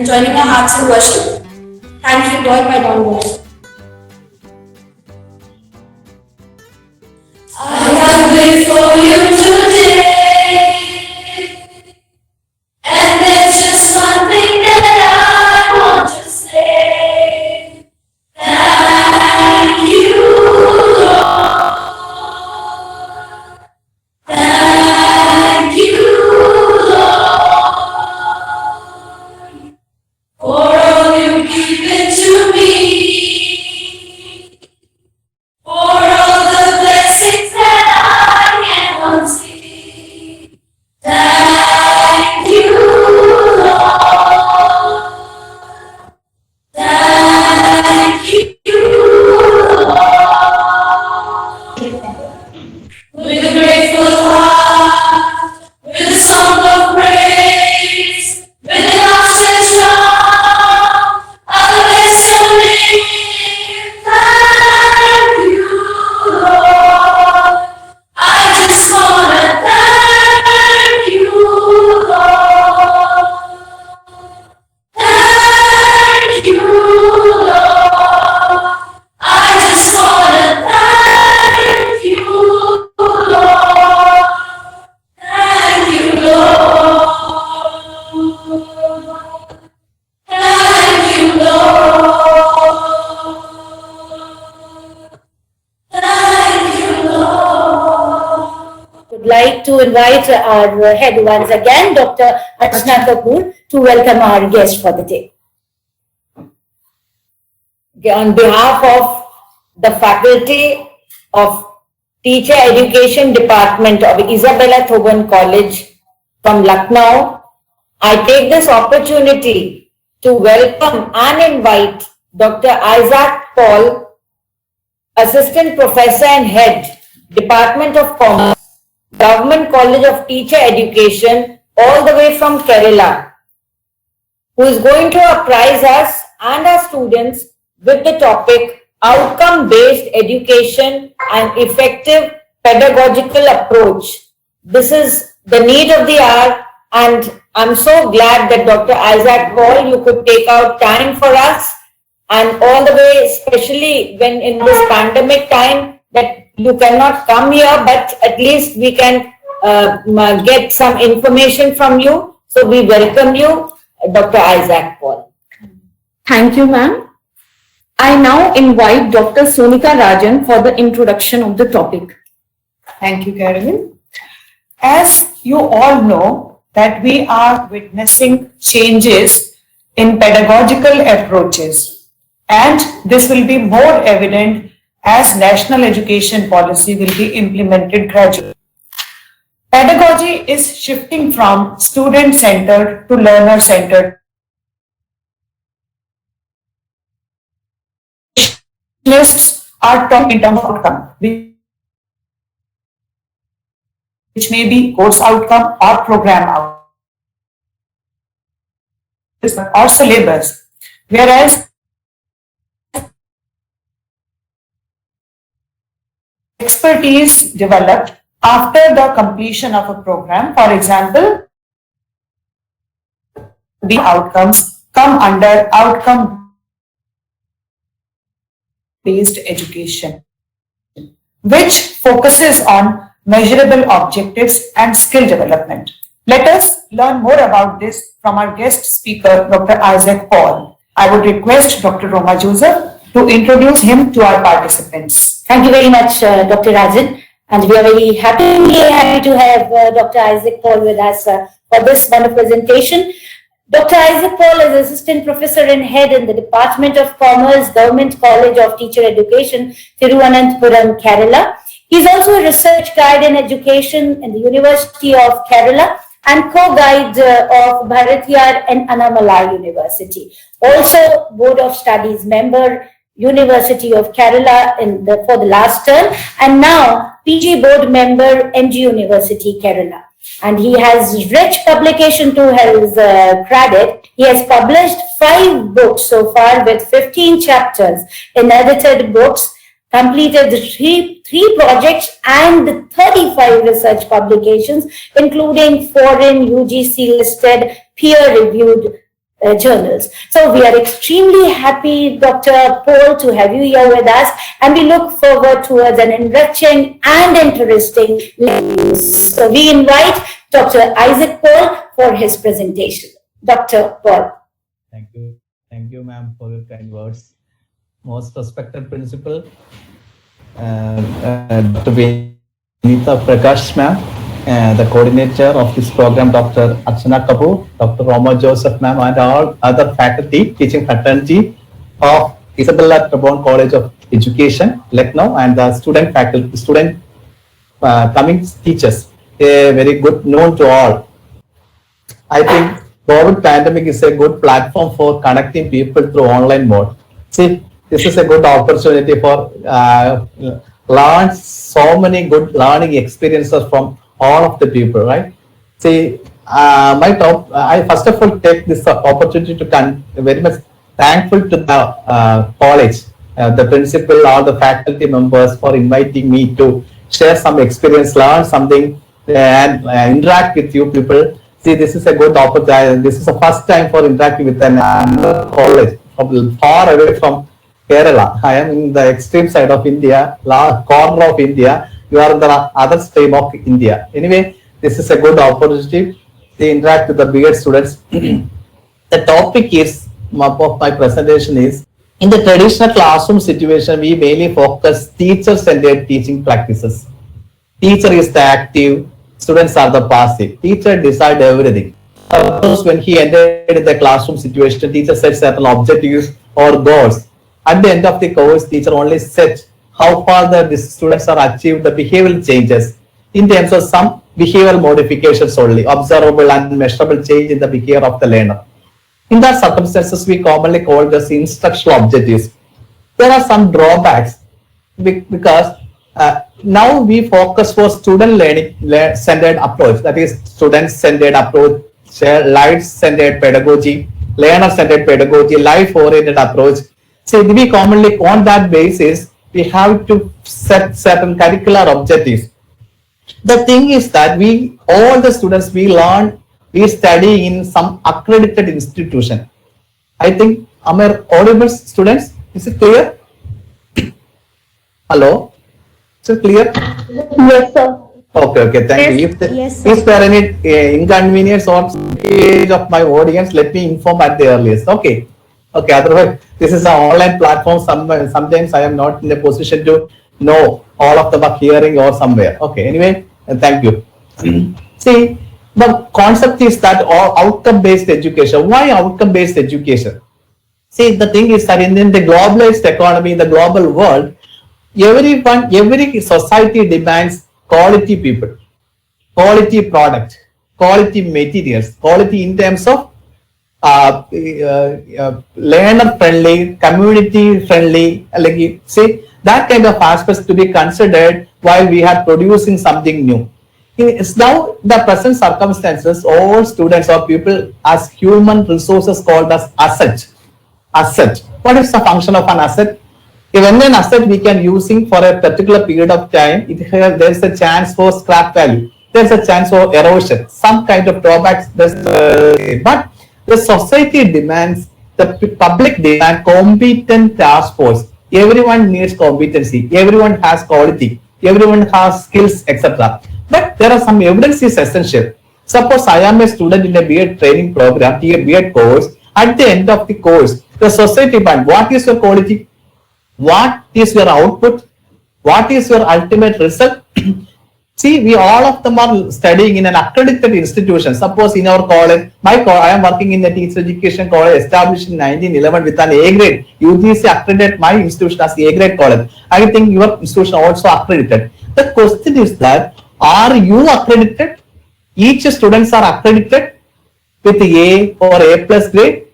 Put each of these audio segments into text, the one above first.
and joining our hearts in worship. Thank you, Lord, by Don Boy. I have before you today, and there's just one thing that I want to say. Thank you, Lord. Thank you, Lord, for all you've given to me, for all the blessings that I cannot see. Thank you, Lord. Thank you, Lord. With a grateful heart, with a song of praise, with an awesome song, I'll bless your name. Thank you, Lord. I just wanna thank you, Lord. Thank you, Lord. I just wanna thank you, Lord. Thank you, Lord. Thank you, Lord. Thank you, Lord. Would like to invite our head once again, Dr. Thiruvananthapuram, to welcome our guest for the day. Okay, on behalf of the faculty of Teacher Education Department of Isabella Thoburn College from Lucknow, I take this opportunity to welcome and invite Dr. Isaac Paul, Assistant Professor and Head, Department of Commerce, Government College of Teacher Education, all the way from Kerela, who is going to apprise us and our students with the topic Outcome-Based Education and Effective Pedagogical Approach. This is the need of the hour, and I'm so glad that Dr. Isaac Paul, you could take out time for us, and all the way, especially when in this pandemic time, that you cannot come here, but at least we can get some information from you. So we welcome you, Dr. Isaac Paul. Thank you, ma'am. I now invite Dr. Sonika Rajan for the introduction of the topic. Thank you, Carolyn. As you all know, that we are witnessing changes in pedagogical approaches, and this will be more evident as national education policy will be implemented gradually. Pedagogy is shifting from student-centered to learner-centered. Lists are taught in terms of outcome, which may be course outcome or program outcome or syllabus, whereas expertise developed after the completion of a program, for example, the outcomes come under outcome-based education, which focuses on measurable objectives and skill development. Let us learn more about this from our guest speaker, Dr. Isaac Paul. I would request Dr. Roma Joseph to introduce him to our participants. Thank you very much, Dr. Rajan. And we are very happy to have Dr. Isaac Paul with us for this wonderful presentation. Dr. Isaac Paul is Assistant Professor and Head in the Department of Commerce, Government College of Teacher Education, Thiruvananthapuram, Kerela. He is also a research guide in education in the University of Kerela and co-guide of Bharatiyar and Annamalai University. Also, Board of Studies member, University of Kerala for the last term, and now PG Board member, NG University, Kerala. And he has rich publication to his credit. He has published 5 books so far with 15 chapters in edited books, completed three projects and 35 research publications, including foreign UGC listed peer-reviewed journals. So we are extremely happy, Dr. Paul, to have you here with us, and we look forward towards an enriching and interesting lecture. So we invite Dr. Isaac Paul for his presentation. Dr. Paul. Thank you, ma'am, for your kind words. Most respected principal, Dr. Vinita Prakash, ma'am, the coordinator of this program, Dr. Archana Kapoor, Dr. Roma Joseph, ma'am, and all other faculty, teaching fraternity of Isabella Trabon College of Education, Lucknow, and the student faculty, coming teachers, very good known to all. I think COVID pandemic is a good platform for connecting people through online mode. See, this is a good opportunity for learn so many good learning experiences from all of the people, right? See, I first of all take this opportunity to very much thankful to the college, the principal, all the faculty members for inviting me to share some experience, learn something, and interact with you people. See, this is a good opportunity. This is the first time for interacting with another college from far away from Kerala. I am in the extreme side of India, corner of India. You are in the other stream of India. Anyway, this is a good opportunity to interact with the bigger students. The topic is of my presentation is, in the traditional classroom situation, we mainly focus teacher-centered teaching practices. Teacher is the active, students are the passive. Teacher decides everything. Suppose when he entered the classroom situation, teacher set certain objectives or goals. At the end of the course, teacher only set how far the students are achieved the behavioral changes in terms of some behavioral modifications only, observable and measurable change in the behavior of the learner. In that circumstances, we commonly call this instructional objectives. There are some drawbacks because now we focus for student learning centered approach, that is student centered approach, life centered pedagogy, learner centered pedagogy, life oriented approach. So we commonly on that basis we have to set certain curricular objectives. The thing is that all the students we study in some accredited institution. I think, am I audible, students? Is it clear? Hello? Is it clear? Yes, sir. Okay, thank you. If there any inconvenience or age of my audience, let me inform at the earliest. Okay, otherwise, this is an online platform. Sometimes I am not in a position to know all of them are hearing or somewhere. Okay, anyway, thank you. See, the concept is that outcome-based education. Why outcome-based education? See, the thing is that in the globalized economy, in the global world, every society demands quality people, quality product, quality materials, quality in terms of learner friendly, community friendly, like say that kind of aspects to be considered while we are producing something new. It's now the present circumstances, all students or people as human resources called as asset. Asset. What is the function of an asset? When an asset we can using for a particular period of time, there is a chance for scrap value. There is a chance for erosion. Some kind of drawbacks. But the society demands, the public demand competent task force. Everyone needs competency. Everyone has quality. Everyone has skills, etc. But there are some evidence is essential. Suppose I am a student in a B.Ed training program, a B.Ed course. At the end of the course, the society demand, what is your quality? What is your output? What is your ultimate result? See, we all of them are studying in an accredited institution. Suppose in our college, I am working in a teacher education college established in 1911 with an A grade. UGC accredited my institution as A grade college. I think your institution also accredited. The question is that, are you accredited? Each students are accredited with A or A plus grade?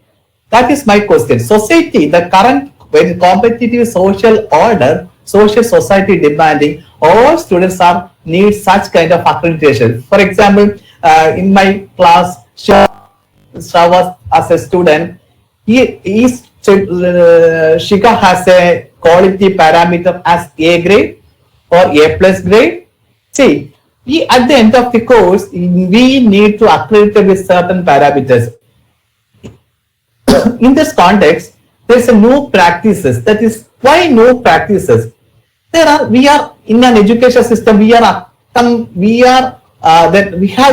That is my question. Society, the current very competitive social order, social society demanding, all students need such kind of accreditation. For example, in my class, Shava as a student, Shika has a quality parameter as A grade or A plus grade. See, at the end of the course, we need to accredit with certain parameters. in this context, there's a new practices. That is why new practices. We are in an education system. We have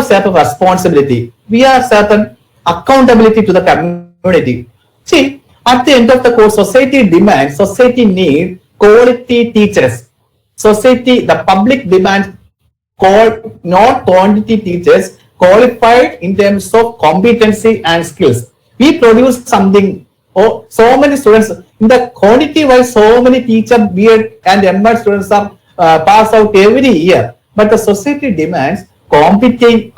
certain responsibility. We have certain accountability to the community. See, at the end of the course, society demands, society needs quality teachers. Society, the public demands not quantity teachers, qualified in terms of competency and skills. We produce something. Oh, so many students in the quantity wise, so many teacher, B.Ed and M.Ed students are pass out every year. But the society demands competitive,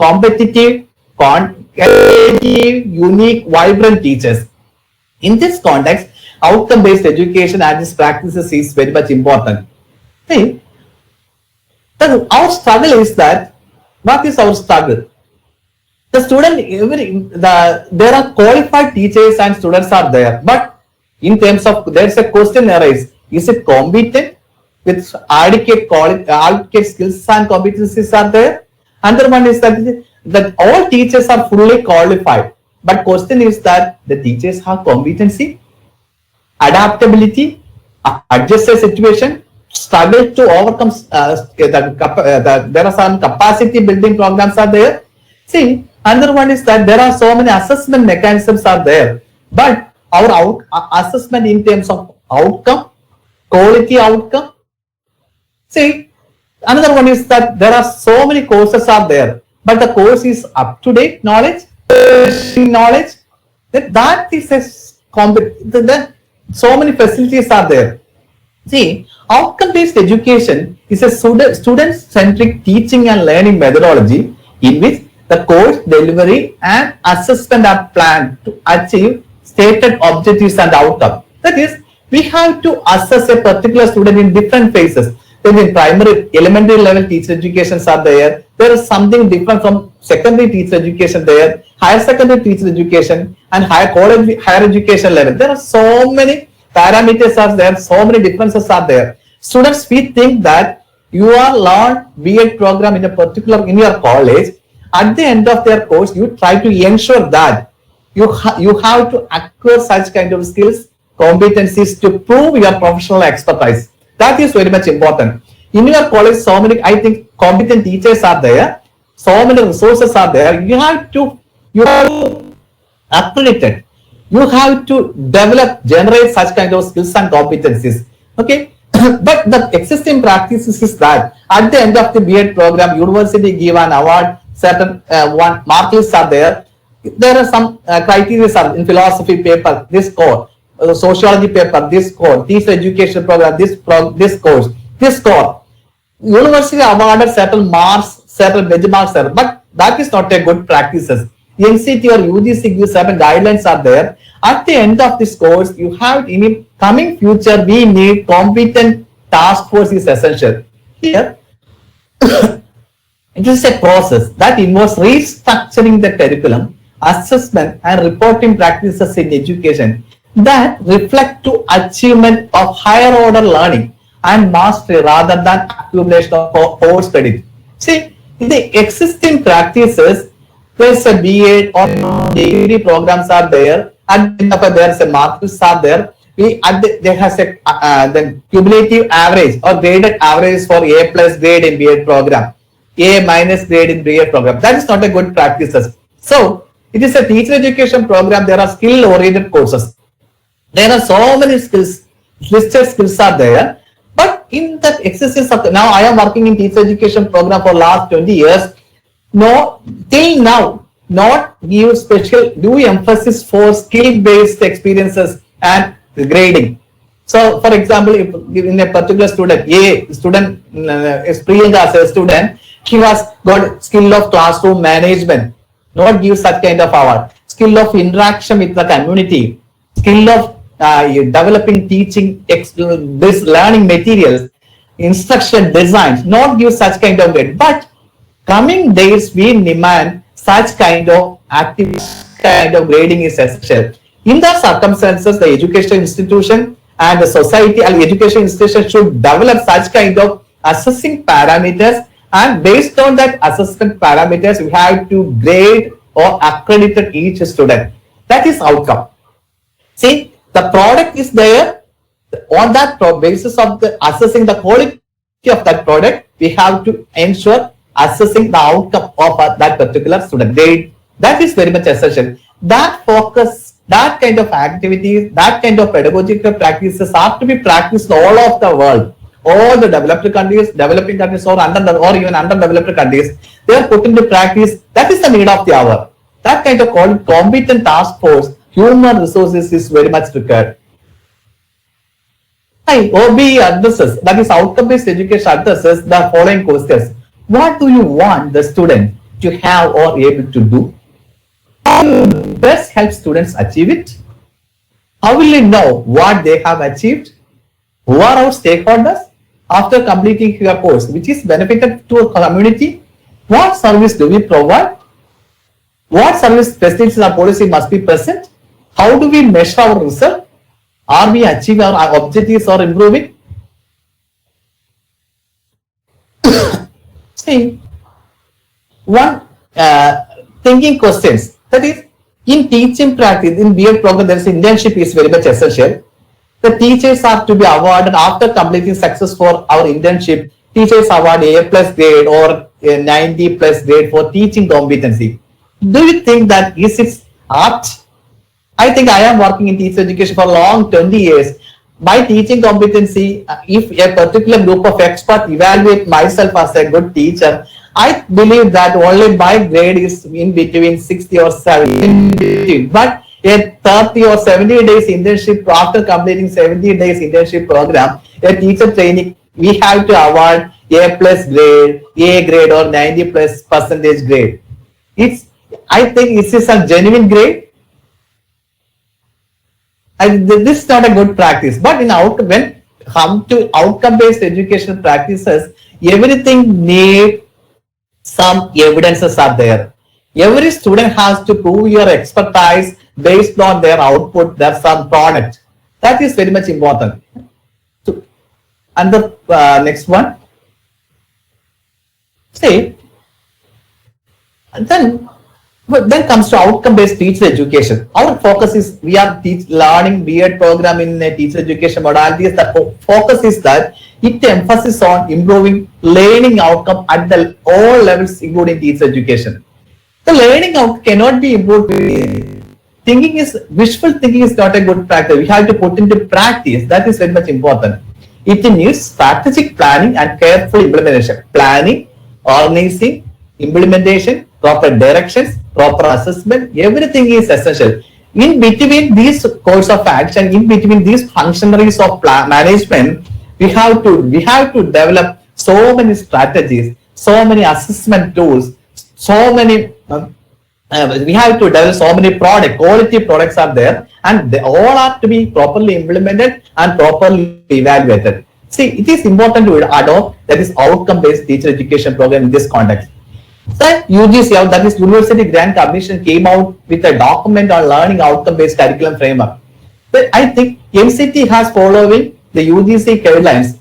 unique, vibrant teachers. In this context, outcome-based education and its practices is very much important. See, our struggle is that, what is our struggle? The student, there are qualified teachers and students are there, but in terms of, there's a question arise, is it competent with adequate skills and competencies are there? Another one is that all teachers are fully qualified, but question is that the teachers have competency, adaptability, adjust the situation, struggle to overcome, there are some capacity building programs are there. See, another one is that there are so many assessment mechanisms are there, but our assessment in terms of outcome, quality outcome. See, another one is that there are so many courses are there, but the course is up to date knowledge, knowledge. That is a so many facilities are there. See, outcome-based education is a student-centric teaching and learning methodology in which the course delivery and assessment are planned to achieve stated objectives and outcomes. That is, we have to assess a particular student in different phases. Then in primary, elementary level teacher educations are there. There is something different from secondary teacher education there, higher secondary teacher education, and higher college, higher education level. There are so many parameters are there, so many differences are there. Students, we think that you are learned B.Ed program in a particular, in your college. At the end of their course, you try to ensure that you have to acquire such kind of skills, competencies to prove your professional expertise. That is very much important. In your college, so many, I think, competent teachers are there. So many resources are there. You have to accredit it. You have to generate such kind of skills and competencies. Okay. But the existing practices is that at the end of the B.Ed program, university give an award, certain mark lists are there. There are some criteria in philosophy paper, this score, sociology paper, this score, teacher education program, this course, this score. University awarded certain marks, certain benchmarks are, but that is not a good practices. NCT or UGC gives certain guidelines are there. At the end of this course, you have in coming future, we need competent task force is essential. Here, it is a process that involves restructuring the curriculum, assessment and reporting practices in education that reflect to achievement of higher order learning and mastery rather than accumulation of course credit. See, in the existing practices, there's a B.Ed or degree programs are there, and there's a marks are there. There has a the cumulative average or graded average for A+ grade in B.Ed program, A- grade in B.Ed program. That is not a good practices. So it is a teacher education program. There are skill-oriented courses. There are so many skills, listed skills are there. But in the existence of now, I am working in teacher education program for last 20 years. No, till now, not give do emphasis for skill-based experiences and grading. So, for example, if in a particular student, is Priyanka as a student, he has got skill of classroom management, not give such kind of award. Skill of interaction with the community, skill of developing teaching, this learning materials, instruction designs, not give such kind of grade. But coming days, we demand such kind of active kind of grading is essential. In the circumstances, the education institution and the society and education institution should develop such kind of assessing parameters, and based on that assessment parameters, we have to grade or accredit each student. That is outcome. See, the product is there. On that basis of the assessing the quality of that product, we have to ensure assessing the outcome of that particular student. That is very much essential. That focus, that kind of activities, that kind of pedagogical practices have to be practiced all over the world. All the developing countries or even underdeveloped countries, they are put into practice. That is the need of the hour. That kind of competent task force, human resources is very much required. OB addresses, that is outcome-based education addresses the following questions. What do you want the student to have or able to do? How will you best help students achieve it? How will you know what they have achieved? Who are our stakeholders after completing your course, which is benefited to a community? What service do we provide? What service facilities or policy must be present? How do we measure our result? Are we achieving our objectives or improving? See, one thinking questions, that is, in teaching practice, in B.Ed program, there is internship is very much essential. The teachers are to be awarded after completing success for our internship. Teachers award A+ grade or a 90+ grade for teaching competency. Do you think that is it apt? I think I am working in teacher education for long 20 years. My teaching competency, if a particular group of experts evaluate myself as a good teacher, I believe that only my grade is in between 60 or 70. But a 30 or 70 days internship, after completing 70 days internship program, a teacher training, we have to award A+ grade, A grade or 90+% grade. I think this is a genuine grade. This is not a good practice. But when come to outcome-based educational practices, everything needs some evidences are there. Every student has to prove your expertise based on their output, their some product. That is very much important. So, and the next one. See, and then comes to outcome-based teacher education. Our focus is we are learning B.Ed program in a teacher education modalities. The focus is that it emphasis on improving learning outcome at all levels, including teacher education. The learning outcome cannot be improved. Wishful thinking is not a good practice. We have to put into practice. That is very much important. It needs strategic planning and careful implementation. Planning, organizing, implementation, proper directions, proper assessment, everything is essential. In between these course of action, in between these functionaries of management, we have to develop so many strategies, so many assessment tools, so many. We have to develop so many quality products are there, and they all are to be properly implemented and properly evaluated. See, it is important to adopt that is outcome-based teacher education program in this context. So UGC, that is University Grant Commission, came out with a document on learning outcome-based curriculum framework. But I think MCT has following the UGC guidelines.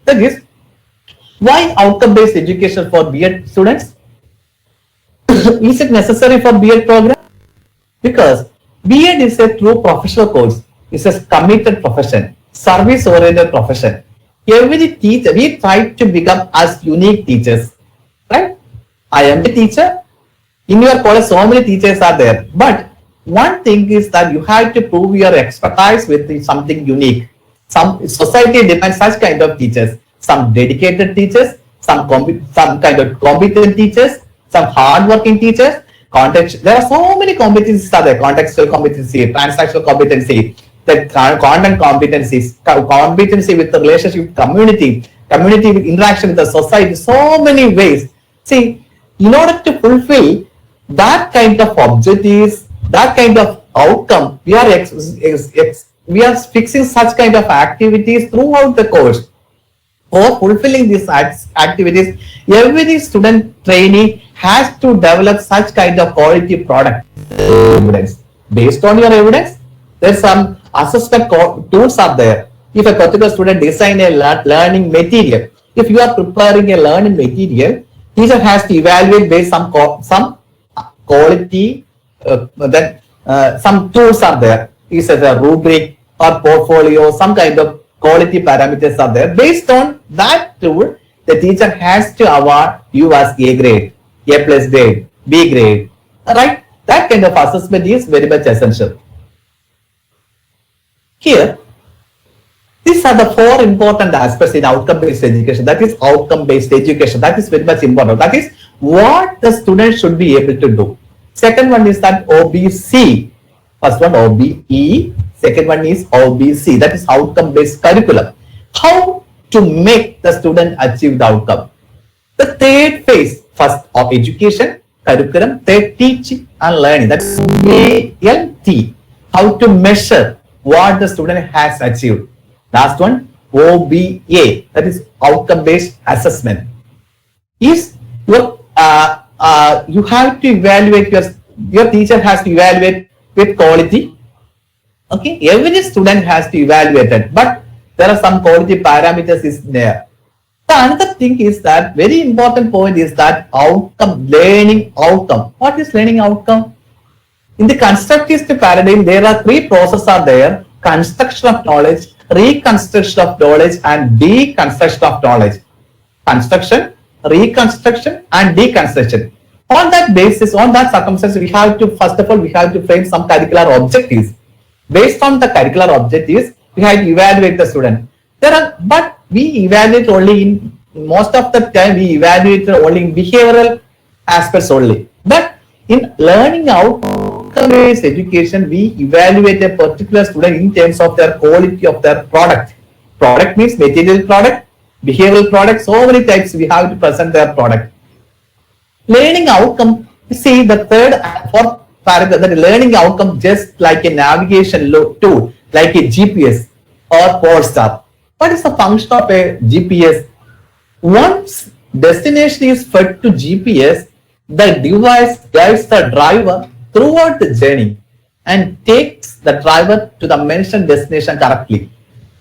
That is, why outcome-based education for B.Ed students? Is it necessary for B.Ed program? Because B.Ed is a true professional course. It's a committed profession, service-oriented profession. Every teacher, we try to become as unique teachers, right? I am a teacher. In your college, so many teachers are there. But one thing is that you have to prove your expertise with something unique. Some society demands such kind of teachers. Some dedicated teachers, some kind of competent teachers, some hard-working teachers. There are so many competencies are there. Contextual competency, transactional competency, the content competencies, competency with the relationship with community with interaction with the society, so many ways. See, in order to fulfill that kind of objectives, that kind of outcome, we are fixing such kind of activities throughout the course. For fulfilling these activities, every student trainee has to develop such kind of quality product evidence. Based on your evidence, there's some assessment tools are there. If a particular student design a learning material, if you are preparing a learning material, teacher has to evaluate based some quality. Some tools are there. is as a rubric or portfolio, some kind of quality parameters are there. Based on that tool, the teacher has to award you as A grade, A plus grade, B grade, right? That kind of assessment is very much essential. Here, these are the four important aspects in outcome-based education. That is outcome-based education. That is very much important. That is what the student should be able to do. Second one is that OBC. First one OBE. Second one is OBC. That is outcome-based curriculum. How to make the student achieve the outcome. The third phase, first of education, curriculum, third teaching and learning. That is ALT. How to measure what the student has achieved. Last one, OBA, that is outcome-based assessment. Is your you have to evaluate your teacher has to evaluate with quality. Okay, every student has to evaluate it, but there are some quality parameters is there. The another thing is that very important point is that outcome, learning outcome. What is learning outcome? In the constructivist paradigm, there are three processes are there: construction of knowledge, reconstruction of knowledge, and deconstruction of knowledge. Construction, reconstruction, and deconstruction. On that basis, on that circumstance, we have to, first of all, we have to frame some curricular objectives. Based on the curricular objectives, we have to evaluate the student. But we evaluate only in, most of the time, we evaluate only in behavioral aspects only. But in learning outcome-based education, we evaluate a particular student in terms of their quality of their product. Product means material product, behavioral product, so many types we have to present their product. Learning outcome, you see the third and fourth paragraph, that learning outcome just like a navigation tool, like a GPS or Polestar. What is the function of a GPS? Once destination is fed to GPS, the device guides the driver throughout the journey and takes the driver to the mentioned destination correctly.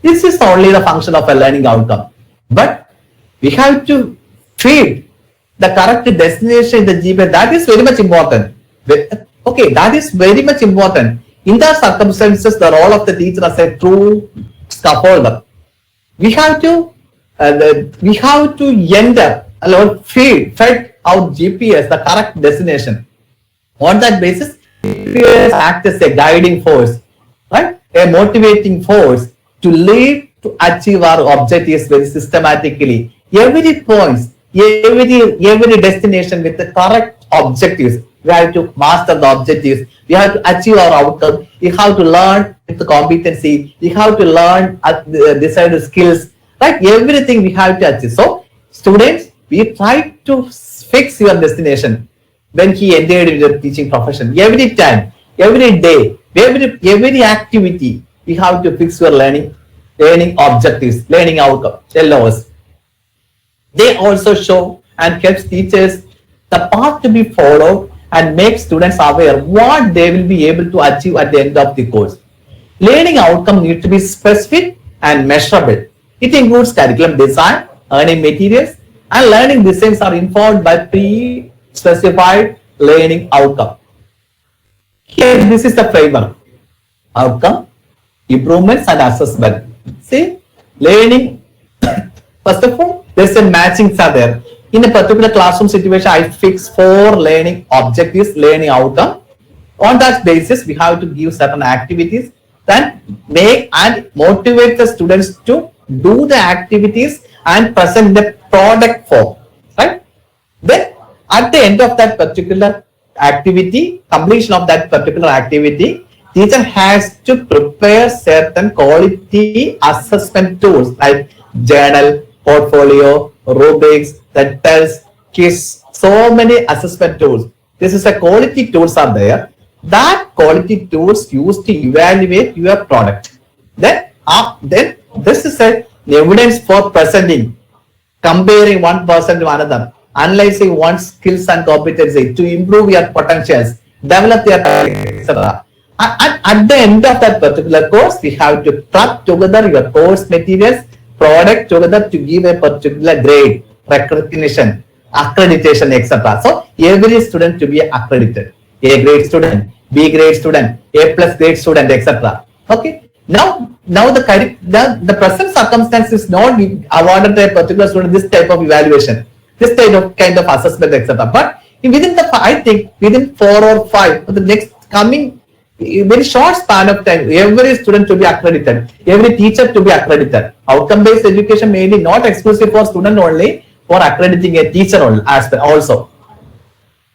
This is only the function of a learning outcome. But we have to feed the correct destination in the GPS. That is very much important. Okay, that is very much important. In the circumstances, the role of the teacher as a true scaffolder. We have to enter, fed out GPS, the correct destination. On that basis, GPS act as a guiding force, right? A motivating force to lead to achieve our objectives very systematically. Every point, every destination with the correct objectives. We have to master the objectives. We have to achieve our outcome. We have to learn the competency. We have to learn decide skills. Right? Everything we have to achieve. So, students, we try to fix your destination when he entered in the teaching profession. Every time, every day, every activity, we have to fix your learning objectives, learning outcome, LOS. They also show and help teachers the path to be followed and make students aware what they will be able to achieve at the end of the course. Learning outcome needs to be specific and measurable. It includes curriculum design, learning materials, and learning designs are informed by pre-specified learning outcome. Here, this is the framework. Outcome, improvements, and assessment. See, learning, first of all, there's a matching are there. In a particular classroom situation, I fix 4 learning objectives, learning outcome. On that basis, we have to give certain activities, then make and motivate the students to do the activities and present the product form, right? Then at the end of that particular activity, completion of that particular activity, teacher has to prepare certain quality assessment tools like journal, portfolio, rubrics, that tells kids, so many assessment tools. This is a quality tools are there. That quality tools used to evaluate your product. Then this is an evidence for presenting, comparing one person to another, analyzing one's skills and competency to improve your potentials, develop your etc. And at the end of that particular course, we have to plug together your course materials, product together to give a particular grade, recognition, accreditation, etc. So every student to be accredited. A grade student, B grade student, A plus grade student, etc. Okay. Now the present circumstance is not awarded to a particular student this type of evaluation, this type of kind of assessment, etc. But I think within 4 or 5, the next coming very short span of time, every student to be accredited, every teacher to be accredited. Outcome-based education may be not exclusive for student only, for accrediting a teacher also.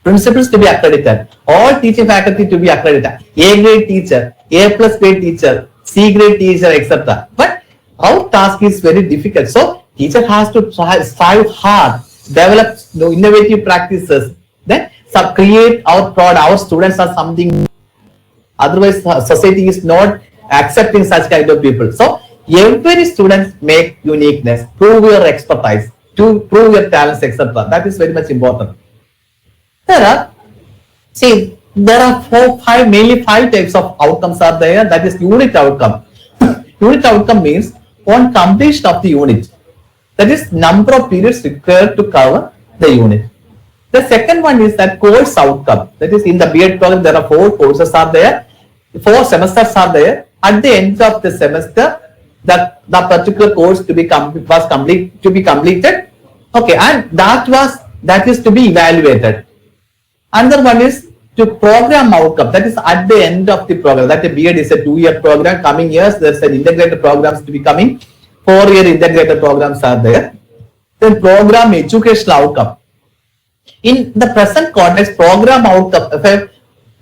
Principals to be accredited, all teaching faculty to be accredited, A grade teacher, A plus grade teacher, C grade teacher, etc. But our task is very difficult. So teacher has to strive hard, develop innovative practices, then create our product. Our students are something. Otherwise, society is not accepting such kind of people. So every student make uniqueness, prove your expertise, to prove your talents, etc. That is very much important. There are mainly five types of outcomes are there. That is unit outcome. Unit outcome means on completion of the unit. That is number of periods required to cover the unit. The second one is that course outcome. That is in the B.Ed program there are 4 courses are there, 4 semesters are there. At the end of the semester, the particular course to be completed. Okay, and that is to be evaluated. Another one is to program outcome. That is at the end of the program. That the B.Ed is a 2-year program. Coming years, there's an integrated programs to be coming. 4-year integrated programs are there. Then program educational outcome. In the present context, program outcome, with a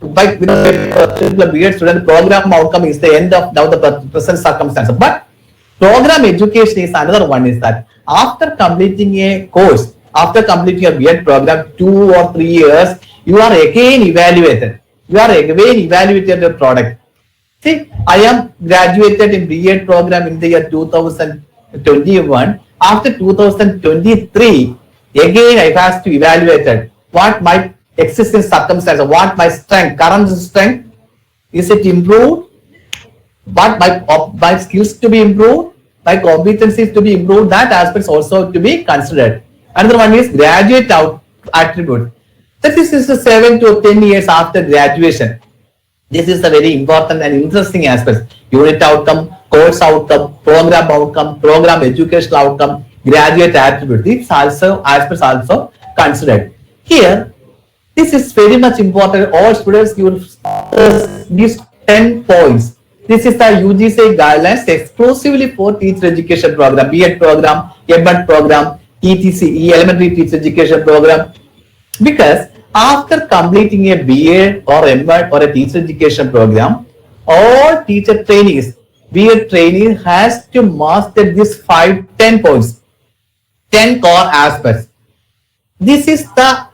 particular B.Ed student, program outcome is the end of now the present circumstances. But program education is another one, is that after completing a course, after completing a B.Ed program, 2 or 3 years, you are again evaluated. You are again evaluated your product. See, I am graduated in B.Ed program in the year 2021. After 2023, again I have to evaluate it. What my existing circumstances, what my strength, current strength, is it improved? What my skills to be improved, my competencies to be improved, that aspects also to be considered. Another one is graduate attribute. This is 7 to 10 years after graduation. This is a very important and interesting aspect. Unit outcome, course outcome, program educational outcome, graduate attribute. These aspects also considered. Here, this is very much important. All students give these 10 points. This is the UGC guidelines exclusively for teacher education program, B.Ed program, Dept program, ETC, elementary teacher education program. Because after completing a B.Ed or M.Ed or a teacher education program, all teacher trainees, B.Ed trainee has to master these 10 points, 10 core aspects. This is the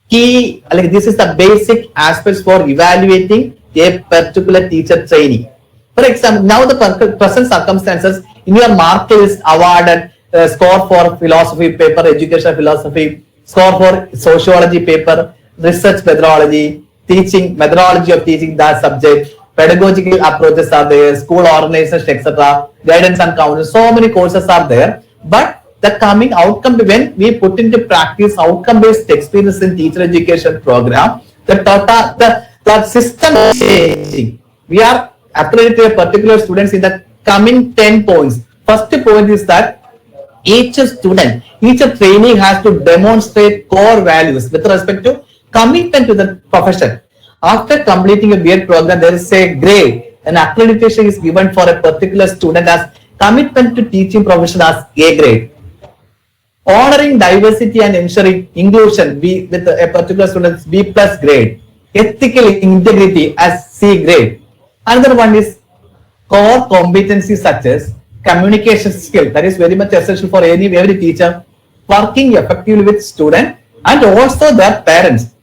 key, this is the basic aspects for evaluating a particular teacher trainee. For example, now the present circumstances, in your mark list awarded score for philosophy paper, educational philosophy, score for sociology paper, research methodology, teaching, methodology of teaching that subject, pedagogical approaches are there, school organization, etc., guidance and counseling, so many courses are there. But the coming outcome, when we put into practice outcome-based experience in teacher education program, the system is changing. We are accrediting a particular students in the coming 10 points. First point is that each student, each trainee has to demonstrate core values with respect to commitment to the profession. After completing a B.Ed program, there is a grade. An accreditation is given for a particular student as commitment to teaching profession as A grade. Honoring diversity and ensuring inclusion with a particular student's B plus grade. Ethical integrity as C grade. Another one is core competencies such as communication skill. That is very much essential for every teacher. Working effectively with students and also their parents.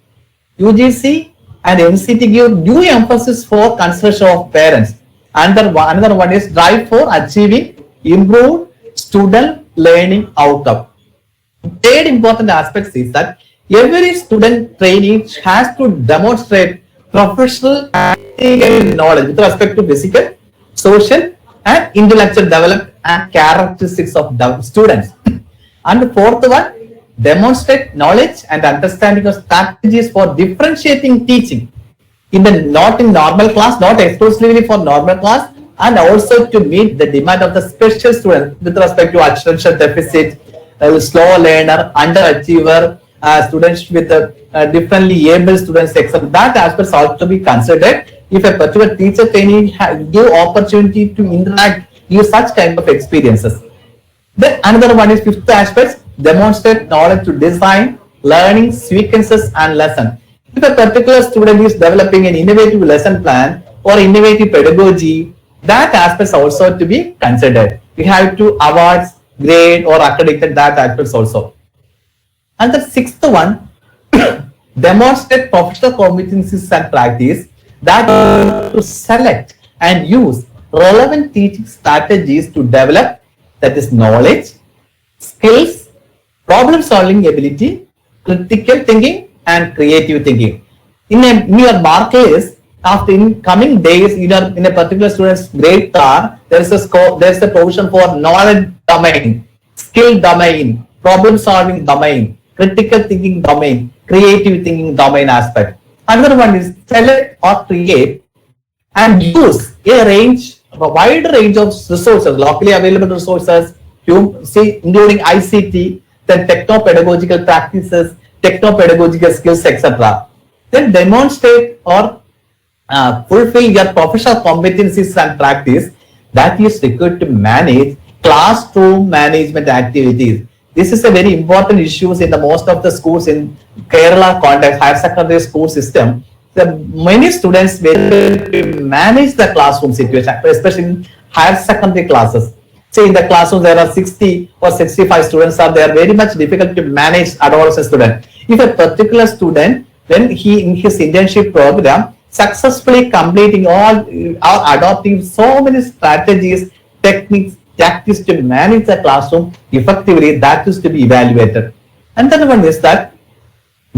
UGC and NCT give due emphasis for consideration of parents. Another one is drive for achieving improved student learning outcome. Third important aspect is that every student trainee has to demonstrate professional knowledge with respect to physical, social and intellectual development and characteristics of the students. And the fourth one, demonstrate knowledge and understanding of strategies for differentiating teaching not in normal class, not exclusively for normal class, and also to meet the demand of the special student with respect to attention deficit, slow learner, underachiever, students with differently able students, etc. That aspects also to be considered. If a particular teacher training give opportunity to interact, use such kind of experiences. Then another one is fifth aspect, demonstrate knowledge to design, learning sequences and lesson. If a particular student is developing an innovative lesson plan or innovative pedagogy, that aspects also to be considered. We have to awards, grade or accredited that aspects also. And the sixth one, demonstrate professional competencies and practice that to select and use relevant teaching strategies to develop, that is knowledge, skills, problem solving ability, critical thinking and creative thinking. In your mark list, after in coming days, either in a particular student's grade card, there is a provision for knowledge domain, skill domain, problem solving domain, critical thinking domain, creative thinking domain aspect. Another one is select or create and use a wide range of resources, locally available resources, including ICT, then techno-pedagogical practices, techno-pedagogical skills, etc. Then demonstrate or fulfill your professional competencies and practice that is required to manage classroom management activities. This is a very important issue in the most of the schools in Kerala context, higher secondary school system. Many students will manage the classroom situation, especially in higher secondary classes. Say in the classroom there are 60 or 65 students are there, very much difficult to manage adolescent student. If a particular student, when he in his internship program successfully completing all or adopting so many strategies, techniques, tactics to manage the classroom effectively, that is to be evaluated. And then one is that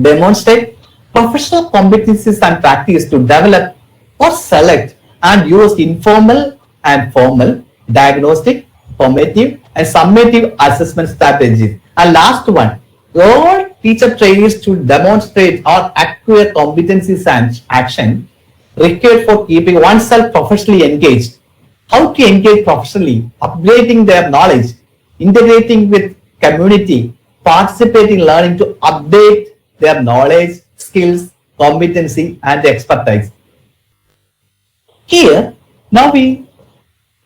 demonstrate professional competencies and practice to develop or select and use informal and formal diagnostic, formative and summative assessment strategies. And last one, all teacher trainees to demonstrate or acquire competencies and action required for keeping oneself professionally engaged. How to engage professionally, upgrading their knowledge, integrating with community, participating, learning to update their knowledge, skills, competency and expertise. Here, now the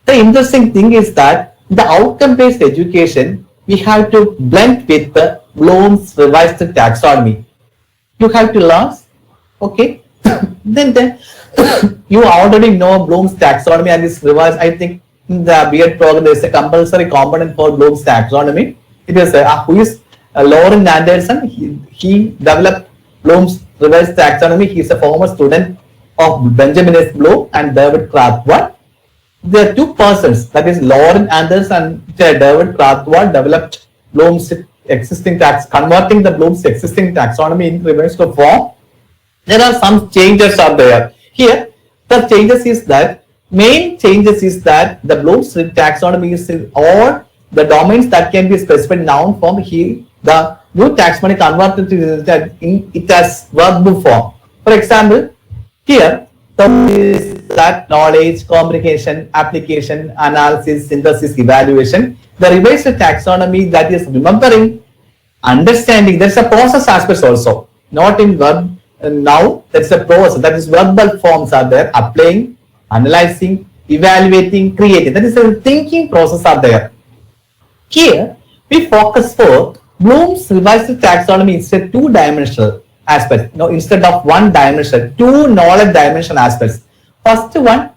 interesting thing is that the outcome-based education, we have to blend with the Bloom's revised taxonomy. You have to learn, okay, then you already know Bloom's taxonomy and this revised. I think in the B.Ed program there is a compulsory component for Bloom's taxonomy. It is who is Lauren Anderson. He developed Bloom's revised taxonomy. He is a former student of Benjamin S. Bloom and David Krathwohl. There are two persons, that is Lauren Anderson and David Krathwohl, developed Bloom's existing converting the Bloom's existing taxonomy in revised form. There are some changes are there. Here, the changes is that main changes is that the Bloom's taxonomy is all the domains that can be specified noun form. Here, the new taxonomy converted to it as verb form. For example, here is that knowledge, comprehension, application, analysis, synthesis, evaluation. The revised taxonomy, that is remembering, understanding. There's a process aspect also, not in verb. Now that's a process, that is verbal forms are there, applying, analyzing, evaluating, creating. That is a thinking process are there. Here we focus for Bloom's revised taxonomy instead two-dimensional aspects. No, instead of one-dimensional, two knowledge dimension aspects. First one,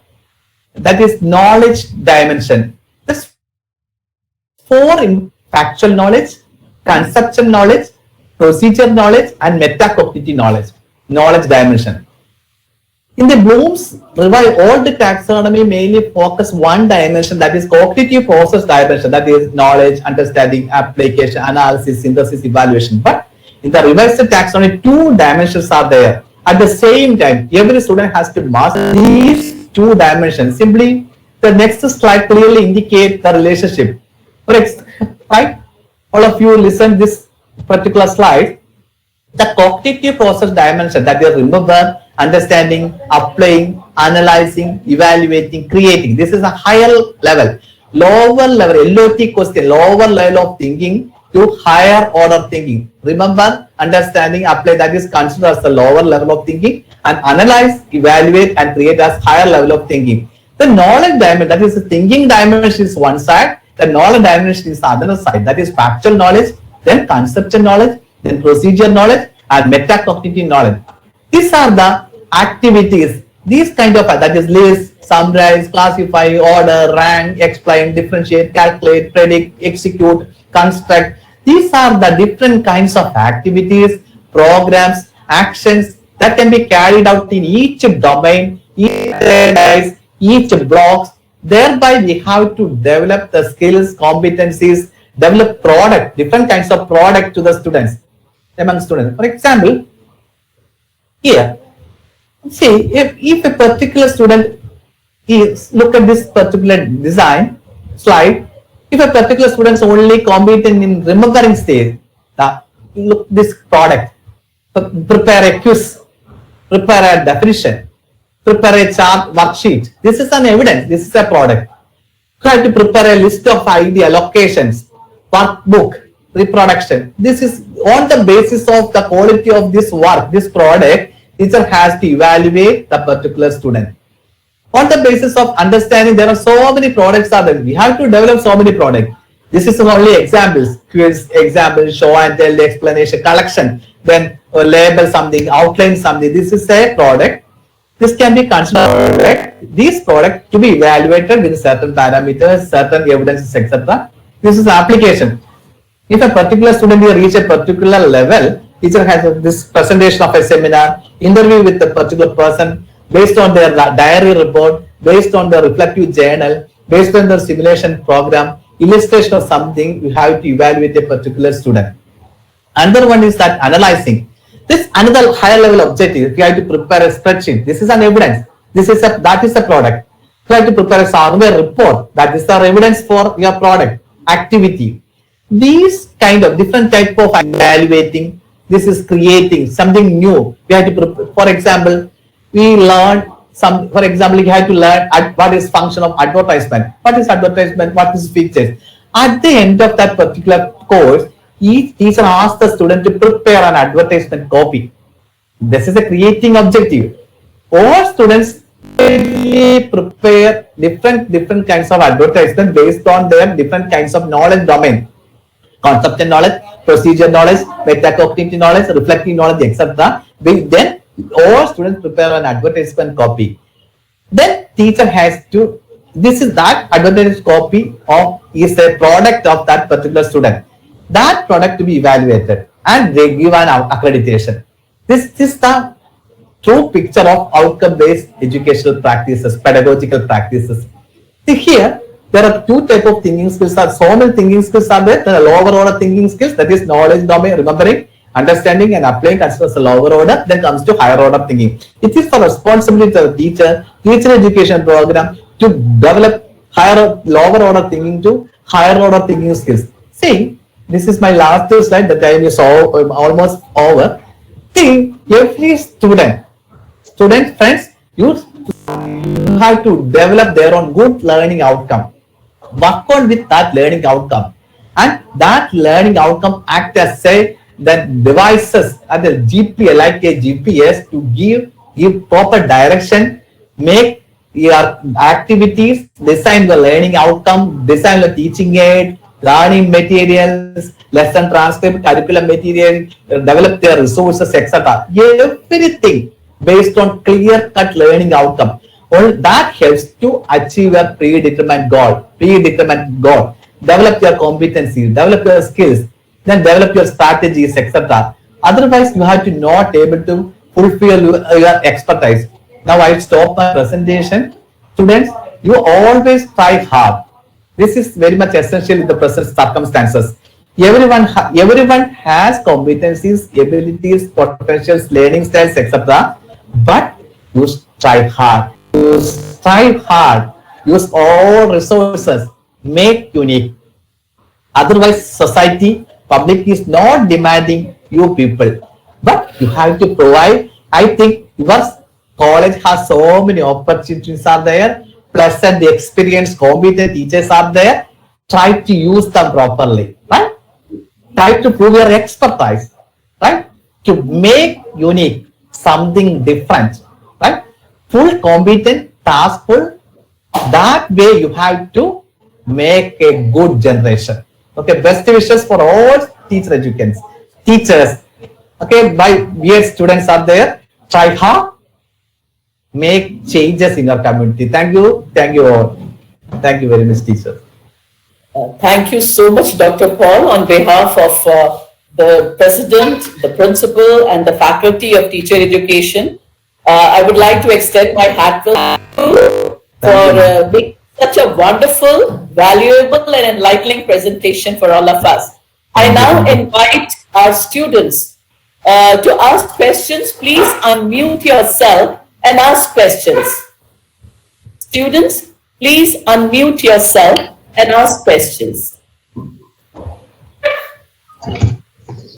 that is knowledge dimension. This four in factual knowledge, conceptual knowledge, procedure knowledge, and metacognitive knowledge. Knowledge dimension. In the Bloom's revised old taxonomy mainly focus one dimension, that is cognitive process dimension, that is knowledge, understanding, application, analysis, synthesis, evaluation. But in the revised taxonomy, two dimensions are there. At the same time, every student has to master these two dimensions. Simply, the next slide clearly indicates the relationship. Right? All of you listen this particular slide. The cognitive process dimension, that is remember, understanding, applying, analyzing, evaluating, creating. This is a higher level. Lower level, LOT question, lower level of thinking to higher order thinking. Remember, understanding, apply, that is considered as the lower level of thinking, and analyze, evaluate, and create as higher level of thinking. The knowledge dimension, that is the thinking dimension, is one side. The knowledge dimension is the other side. That is factual knowledge, then conceptual knowledge, then procedure knowledge, and metacognitive knowledge. These are the activities. These kind of, that is list, summarize, classify, order, rank, explain, differentiate, calculate, predict, execute, construct. These are the different kinds of activities, programs, actions that can be carried out in each domain, each blocks. Thereby we have to develop the skills, competencies, develop product, different kinds of product to the students, among students. For example, here, see, if a particular student is, look at this particular design slide, if a particular student is only competent in remembering stage, look this product, prepare a quiz, prepare a definition, prepare a chart worksheet. This is an evidence, this is a product. You have to prepare a list of idea, locations, workbook, reproduction. This is on the basis of the quality of this work, this product, teacher has to evaluate the particular student. On the basis of understanding, there are so many products are there. We have to develop so many products. This is only examples, quiz, example, show and tell, explanation, collection, then label something, outline something. This is a product. This can be considered these products to be evaluated with certain parameters, certain evidences, etc. This is application. If a particular student will reach a particular level, teacher has this presentation of a seminar, interview with a particular person, based on their diary report, based on the reflective journal, based on the simulation program, illustration of something, you have to evaluate a particular student. Another one is that analyzing. This another higher level objective, you have to prepare a spreadsheet. This is an evidence. That is a product. You have to prepare a survey report. That is the evidence for your product activity. These kind of different type of evaluating. This is creating something new. We have to, for example, we learn some. For example, you have to learn what is function of advertisement. What is advertisement? What is features? At the end of that particular course, each teacher asks the student to prepare an advertisement copy. This is a creating objective. All students prepare different kinds of advertisement based on their different kinds of knowledge domain. Conceptual knowledge, procedure knowledge, metacognitive knowledge, reflective knowledge, etc. Then all students prepare an advertisement copy. Then teacher has to, this is that advertisement copy of is a product of that particular student. That product to be evaluated and they give an accreditation. This is the true picture of outcome-based educational practices, pedagogical practices. See here, there are two types of thinking skills. So many thinking skills are there. There are lower order thinking skills, that is knowledge domain, remembering, understanding and applying considers the lower order. Then comes to higher order thinking. It is for responsibility of the teacher education program to develop lower order thinking to higher order thinking skills. See, this is my last slide. The time is almost over. See, every student friends, you have to develop their own good learning outcome. Work on with that learning outcome, and that learning outcome act as say the devices at the GPS, like a GPS, to give proper direction, make your activities, design the learning outcome, design the teaching aid, learning materials, lesson transcript, curriculum material, develop their resources, etc. Everything based on clear-cut learning outcome. All that helps to achieve a predetermined goal. Develop your competencies, develop your skills, then develop your strategies, etc. Otherwise, you have to not able to fulfill your expertise. Now I stop my presentation. Students, you always try hard. This is very much essential in the present circumstances. Everyone has competencies, abilities, potentials, learning styles, etc. But you strive hard. Use all resources. Make unique. Otherwise, society, public is not demanding you people. But you have to provide. I think your college has so many opportunities are there, plus and the experienced, competent teachers are there. Try to use them properly, right? Try to prove your expertise, right? To make unique, something different, right? Full competent, taskful. That way you have to make a good generation. Okay, best wishes for all teachers. Okay, my dear students are there. Try hard, make changes in your community. Thank you all. Thank you very much, teacher. Thank you so much, Dr. Paul, on behalf of the president, the principal, and the faculty of teacher education. I would like to extend my heartfelt for making such a wonderful, valuable, and enlightening presentation for all of us. I now invite our students to ask questions. Please unmute yourself and ask questions. Students, please unmute yourself and ask questions.